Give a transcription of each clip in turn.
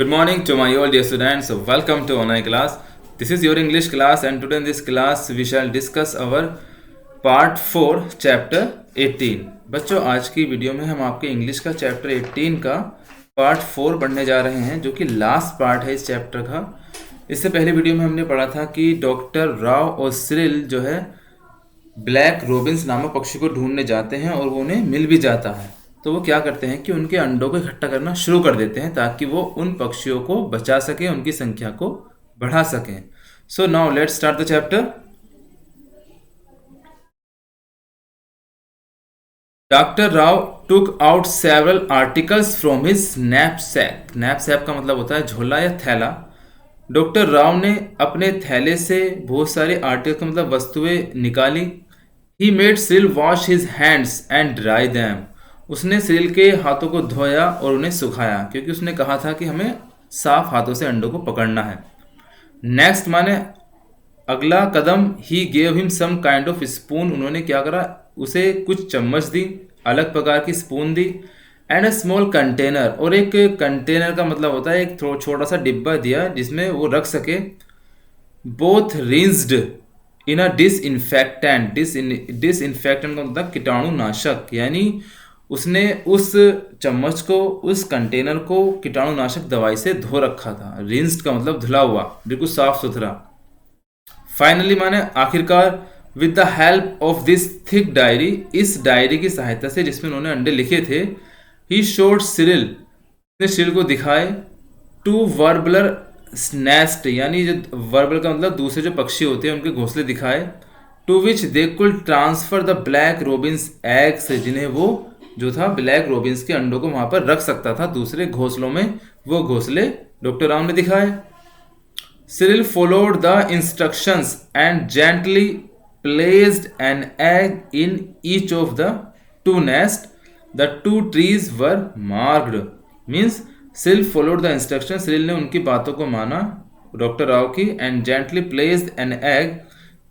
Good morning to my all dear students. Welcome to online class. This is your English class, and today in this class we shall discuss our part 4 chapter 18. बच्चों, आज की video में हम आपके English का chapter 18 का part 4 पढ़ने जा रहे हैं, जो कि लास्ट पार्ट है इस चैप्टर का। इससे पहले वीडियो में हमने पढ़ा था कि डॉक्टर राव और सिरिल जो है ब्लैक रोबिन्स नामक पक्षी को ढूंढने जाते हैं और वो उन्हें मिल भी जाता है। तो वो क्या करते हैं कि उनके अंडों को इकट्ठा करना शुरू कर देते हैं ताकि वो उन पक्षियों को बचा सके, उनकी संख्या को बढ़ा सकें। So now let's start the chapter. Doctor Rao took out several articles from his knapsack. Knapsack का मतलब होता है झोला या थैला। डॉक्टर राव ने अपने थैले से बहुत सारे आर्टिकल मतलब वस्तुएं निकाली। He made Cyril wash his hands and dry them. उसने सिरिल के हाथों को धोया और उन्हें सुखाया, क्योंकि उसने कहा था कि हमें साफ हाथों से अंडों को पकड़ना है। नेक्स्ट माने अगला कदम, he gave him some kind of spoon. उन्होंने क्या करा, उसे कुछ चम्मच दी, अलग प्रकार की spoon the. And a small container, और एक कंटेनर का मतलब होता है एक छोटा सा डिब्बा दिया जिसमें वो रख सके। बोथ रिंस्ड इन अ डिसइंफेक्टेंट। डिसइंफेक्टेंट का मतलब कीटाणुनाशक, यानी उसने उस चम्मच को, उस कंटेनर को कीटाणुनाशक दवाई से धो रखा था। रिंस्ड का मतलब धुला हुआ, बिल्कुल साफ सुथरा। फाइनली माने आखिरकार, with the help of this thick diary, इस डायरी की सहायता से जिसमें उन्होंने अंडे लिखे थे, ही शोड सिरिल, ने सिरिल को दिखाए, टू वर्बलर नेस्ट, यानी जो वर्बल का मतलब दूसरे जो पक्षी होते हैं उनके घोंसले दिखाए। To which they could transfer the black robins eggs, जिन्हें वो जो था ब्लैक रोबिन्स के अंडों को वहां पर रख सकता था दूसरे घोंसलों में। वो घोंसले डॉक्टर राव ने दिखाए। Cyril followed the instructions and gently placed an egg in each of the two nests. The two trees were marked. Means Cyril followed the instructions. Cyril ने उनकी बातों को माना, डॉक्टर राव की, and gently placed an egg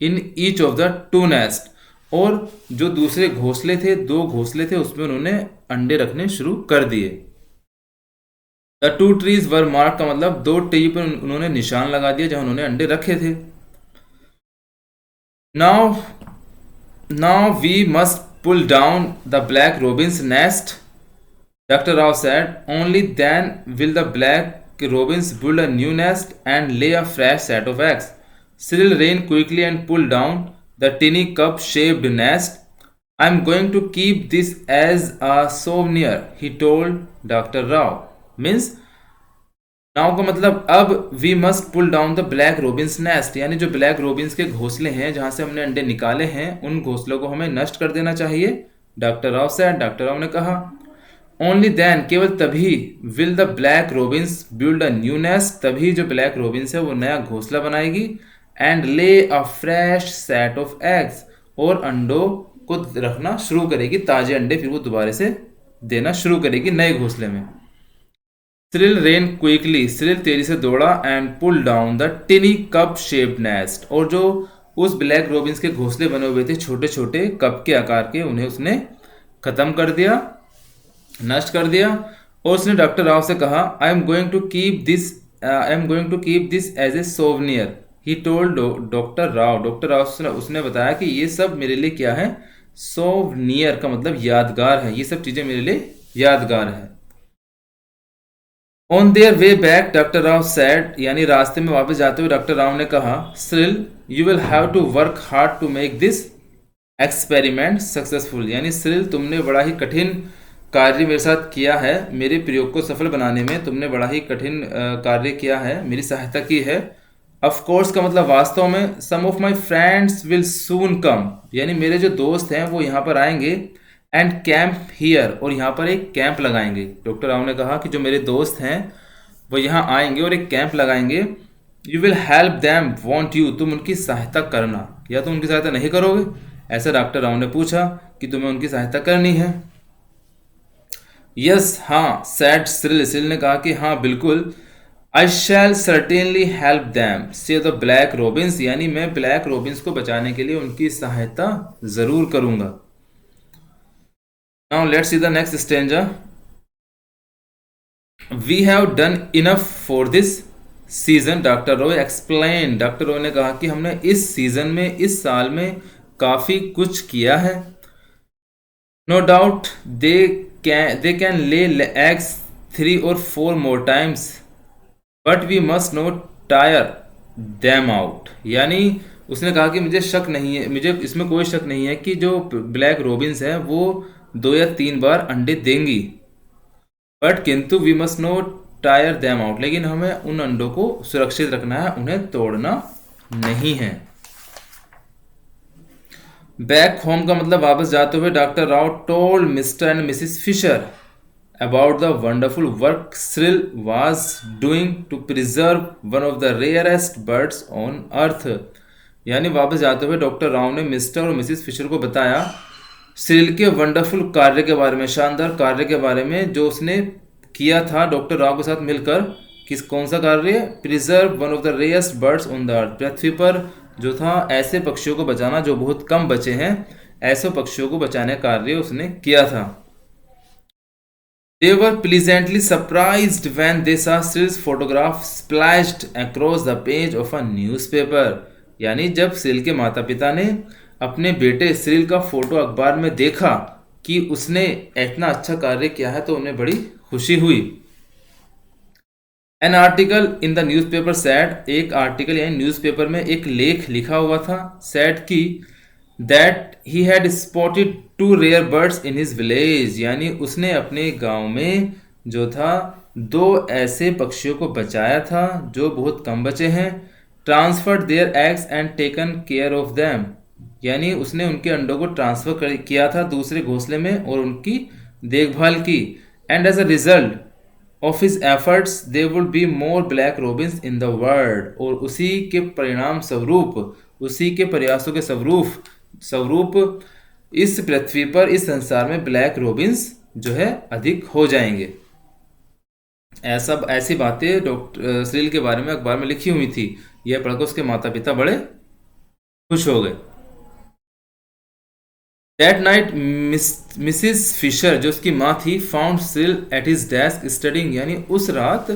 in each of the two nests. और जो दूसरे घोंसले थे, दो घोंसले थे, उसमें उन्होंने अंडे रखने शुरू कर दिए। The two trees were mark का मतलब दो ट्री पर उन्होंने निशान लगा दिया जहां उन्होंने अंडे रखे थे। Now we must pull down the black robin's nest, Dr. Rao said. Only then will the black robins build a new nest and lay a fresh set of eggs. Cyril ran quickly and pulled down the tiny cup-shaped nest. I'm going to keep this as a souvenir, he told Dr. Rao. Means now का मतलब अब we must pull down the black robins nest, यानी जो black Robbins के घोंसले हैं जहां से हमने अंडे निकाले हैं, उन घोंसलों को हमें नष्ट कर देना चाहिए, डॉक्टर राव से। डॉक्टर राव ने कहा, ओनली देन, केवल तभी, will the black Robbins build a new nest, तभी जो ब्लैक रोबिन्स है वो नया घोंसला बनाएगी। एंड ले अ फ्रेश सेट ऑफ एग्स, और अंडों को रखना शुरू करेगी, ताजे अंडे फिर वो दोबारा से देना शुरू करेगी नए घोंसले में। सिरिल रेन क्विकली, सिरिल तेजी से दौड़ा, and pull down the tiny cup shaped nest, और जो उस ब्लैक रोबिन्स के घोंसले बने हुए थे छोटे छोटे कप के आकार के, उन्हें उसने खत्म कर दिया, नष्ट कर दिया। और उसने डॉक्टर राव से कहा, I am going to keep this as a souvenir, he told doctor Rao. Doctor Rao उसने बताया कि ये सब मेरे लिए क्या है, सोवनियर का मतलब यादगार है, ये सब चीजें मेरे लिए यादगार है। On their way back, doctor Rao said, यानी रास्ते में वापस जाते हुए डॉक्टर राव ने कहा, Cyril you will have to work hard to make this experiment successful, यानी सिरिल तुमने बड़ा ही कठिन कार्य मेरे साथ किया है, मेरे प्रयोग को सफल बनाने में तुमने बड़ा ही कठिन कार्य किया है, मेरी सहायता की है। ऑफ कोर्स का मतलब वास्तव में। Some of my friends will soon come, यानी मेरे जो दोस्त हैं वो यहाँ पर आएंगे। एंड कैंप हियर, और यहाँ पर एक कैंप लगाएंगे। डॉक्टर राव ने कहा कि जो मेरे दोस्त हैं वो यहाँ आएंगे और एक कैंप लगाएंगे। You will help them, want you, तुम उनकी सहायता करना, या तुम उनकी सहायता नहीं करोगे, ऐसा डॉक्टर राव ने पूछा कि तुम्हें उनकी सहायता करनी है। यस, हाँ, सैड सिरिल, सिरिल ने कहा कि हाँ बिल्कुल। आई शैल सर्टेनली हेल्प दैम से द ब्लैक रोबिन्स, यानी मैं ब्लैक रोबिन्स को बचाने के लिए उनकी सहायता जरूर करूंगा। Now let's see the next stanza. We have done enough for this season, doctor Roy explain. Doctor Roy ने कहा कि हमने इस सीजन में, इस साल में काफ़ी कुछ किया है। No doubt they can lay eggs 3 or 4 more times, but we must not tire them out. यानी उसने कहा कि मुझे शक नहीं है, मुझे इसमें कोई शक नहीं है कि जो ब्लैक रोबिन्स है वो 2 या 3 बार अंडे देंगी, बट किंतु we must not tire them out, लेकिन हमें उन अंडों को सुरक्षित रखना है, उन्हें तोड़ना नहीं है। बैक होम का मतलब वापस जाते हुए doctor Rao told mister and missus Fisher about the wonderful work Cyril was doing to preserve one of the rarest birds on earth। यानी वापस जाते हुए डॉक्टर राव ने मिस्टर और मिसिस फिशर को बताया सिरिल के वंडरफुल कार्य के बारे में, शानदार कार्य के बारे में जो उसने किया था डॉक्टर राव के साथ मिलकर। कौन सा कार्य? Preserve one of the rarest birds on the earth, पृथ्वी पर जो था ऐसे पक्षियों को बचाना जो बहुत कम बचे हैं, ऐसे पक्षियों को बचाने का कार्य उसने किया था। They were pleasantly surprised when they saw Cyril's photograph splashed across the page of a newspaper। यानी जब सिरिल के माता पिता ने अपने बेटे सिरिल का फोटो अखबार में देखा कि उसने इतना अच्छा कार्य किया है तो उन्हें बड़ी खुशी हुई। An article in the newspaper said, एक आर्टिकल यानी न्यूज़पेपर में एक लेख लिखा हुआ था, सेड की that he had spotted 2 rare birds in his village. यानी उसने अपने गांव में जो था 2 ऐसे पक्षियों को बचाया था जो बहुत कम बचे हैं। Transferred their eggs and taken care of them. यानी उसने उनके अंडों को ट्रांसफर किया था दूसरे घोंसले में और उनकी देखभाल की। And as a result of his efforts they would be more black robins in the world. और उसी के परिणाम स्वरूप, उसी के प्रयासों के स्वरूप इस पृथ्वी पर, इस संसार में ब्लैक रोबिन्स जो है अधिक हो जाएंगे। ऐसी बातें डॉक्टर सिरिल के बारे में अखबार में लिखी हुई थी। यह पढ़कर उसके माता पिता बड़े खुश हो गए। दैट नाइट मिसिस फिशर, जो उसकी माँ थी, found Cyril at his desk studying. यानी उस रात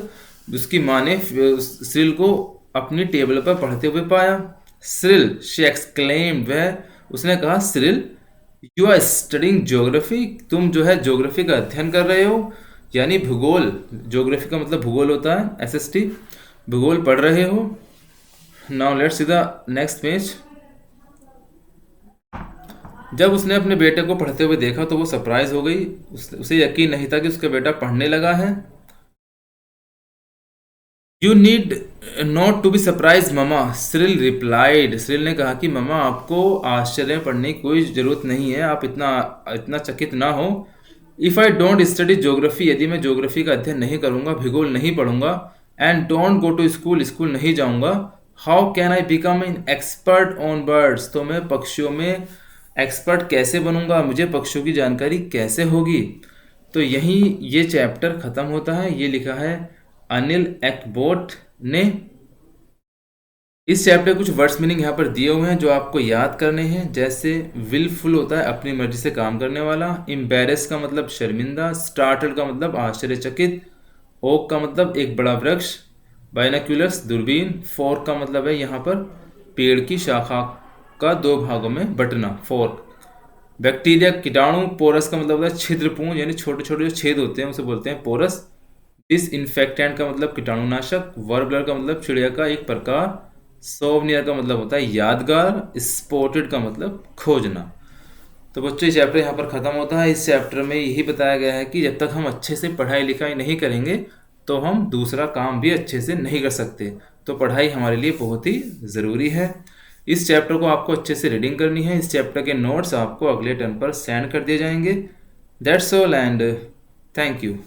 उसकी माँ ने सिरिल को अपनी टेबल पर पढ़ते हुए पाया। सिरिल, शी एक्सक्लेम्ड, वह उसने कहा Cyril you are studying geography, तुम जो है ज्योग्राफी का अध्ययन कर रहे हो, यानी भूगोल। ज्योग्राफी का मतलब भूगोल होता है, एसएसटी, भूगोल पढ़ रहे हो। Now let's see the next page. जब उसने अपने बेटे को पढ़ते हुए देखा तो वो सरप्राइज हो गई, उसे यकीन नहीं था कि उसका बेटा पढ़ने लगा है। You need not to be surprise mama, Cyril replied. सिरिल ने कहा कि ममा आपको आश्चर्य पढ़ने की कोई ज़रूरत नहीं है, आप इतना चकित ना हो। If I don't study geography, यदि मैं ज्योग्राफी का अध्ययन नहीं करूँगा, भूगोल नहीं पढ़ूंगा, and don't go to school, school नहीं जाऊँगा, how can I become an expert on birds, तो मैं पक्षियों में एक्सपर्ट कैसे बनूंगा, मुझे पक्षियों की जानकारी कैसे होगी। तो यहीं ये चैप्टर ख़त्म होता है। ये लिखा है अनिल एक्बोट ने। इस चैप्टर कुछ वर्ड्स मीनिंग यहाँ पर दिए हुए हैं जो आपको याद करने हैं। जैसे विलफुल होता है अपनी मर्जी से काम करने वाला, एम्बेरस का मतलब शर्मिंदा, स्टार्टल का मतलब आश्चर्यचकित, ओक का मतलब एक बड़ा वृक्ष, बाइनोक्यूलर्स दूरबीन, फोर्क का मतलब है यहाँ पर पेड़ की शाखा का 2 भागों में बंटना, फोर्क। बैक्टीरिया कीटाणु, पोरस का मतलब होता है छिद्रपूर्ण, यानी छोटे छोटे जो छेद होते हैं उसे बोलते हैं पोरस। डिसइंफेक्टेंट का मतलब कीटाणुनाशक, वर्बलर का मतलब चिड़िया का एक प्रकार, सोवनियर का मतलब होता है यादगार, स्पॉटेड का मतलब खोजना। तो बच्चों ये चैप्टर यहाँ पर ख़त्म होता है। इस चैप्टर में यही बताया गया है कि जब तक हम अच्छे से पढ़ाई लिखाई नहीं करेंगे तो हम दूसरा काम भी अच्छे से नहीं कर सकते। तो पढ़ाई हमारे लिए बहुत ही ज़रूरी है। इस चैप्टर को आपको अच्छे से रीडिंग करनी है। इस चैप्टर के नोट्स आपको अगले टर्म पर सेंड कर दिए जाएंगे। That's all and thank you.